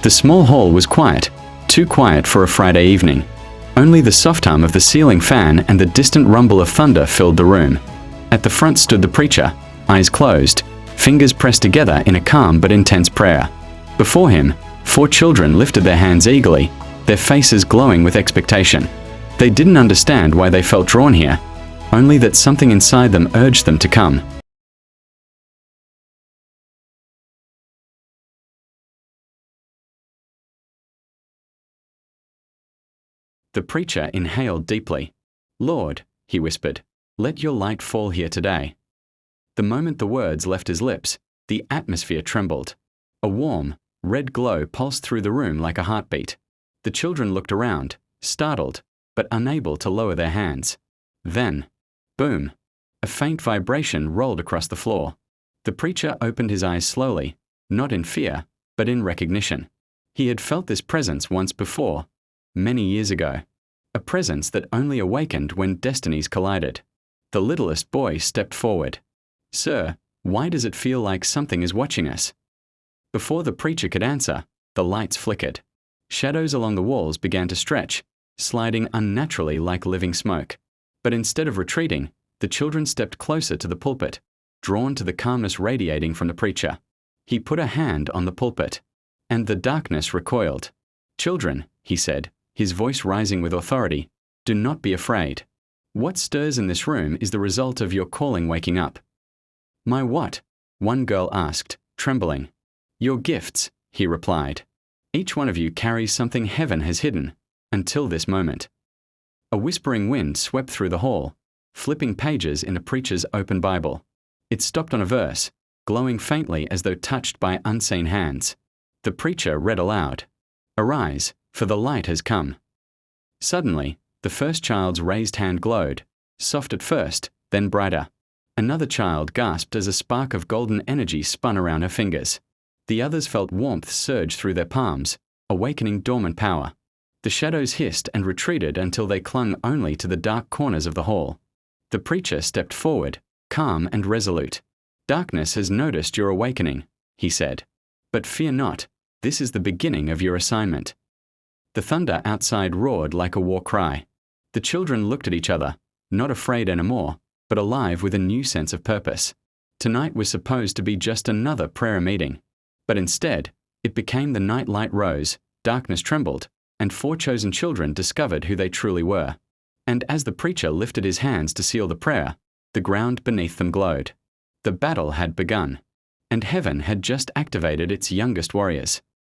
The small hall was quiet, too quiet for a Friday evening. Only the soft hum of the ceiling fan and the distant rumble of thunder filled the room. At the front stood the preacher, eyes closed, fingers pressed together in a calm but intense prayer. Before him, 4 children lifted their hands eagerly, their faces glowing with expectation. They didn't understand why they felt drawn here, only that something inside them urged them to come. The preacher inhaled deeply. "Lord," he whispered, "let your light fall here today." The moment the words left his lips, the atmosphere trembled. A warm, red glow pulsed through the room like a heartbeat. The children looked around, startled, but unable to lower their hands. Then, boom! A faint vibration rolled across the floor. The preacher opened his eyes slowly, not in fear, but in recognition. He had felt this presence once before, many years ago. A presence that only awakened when destinies collided. The littlest boy stepped forward. "Sir, why does it feel like something is watching us?" Before the preacher could answer, the lights flickered. Shadows along the walls began to stretch, sliding unnaturally like living smoke. But instead of retreating, the children stepped closer to the pulpit, drawn to the calmness radiating from the preacher. He put a hand on the pulpit, and the darkness recoiled. "Children," he said, his voice rising with authority, "do not be afraid. What stirs in this room is the result of your calling waking up." "My what?" one girl asked, trembling. "Your gifts," he replied. "Each one of you carries something heaven has hidden, until this moment." A whispering wind swept through the hall, flipping pages in the preacher's open Bible. It stopped on a verse, glowing faintly as though touched by unseen hands. The preacher read aloud, "Arise, for the light has come." Suddenly, the first child's raised hand glowed, soft at first, then brighter. Another child gasped as a spark of golden energy spun around her fingers. The others felt warmth surge through their palms, awakening dormant power. The shadows hissed and retreated until they clung only to the dark corners of the hall. The preacher stepped forward, calm and resolute. "Darkness has noticed your awakening," he said. "But fear not, this is the beginning of your assignment." The thunder outside roared like a war cry. The children looked at each other, not afraid anymore, but alive with a new sense of purpose. Tonight was supposed to be just another prayer meeting. But instead, it became the night light rose, darkness trembled, and 4 chosen children discovered who they truly were. And as the preacher lifted his hands to seal the prayer, the ground beneath them glowed. The battle had begun, and heaven had just activated its youngest warriors.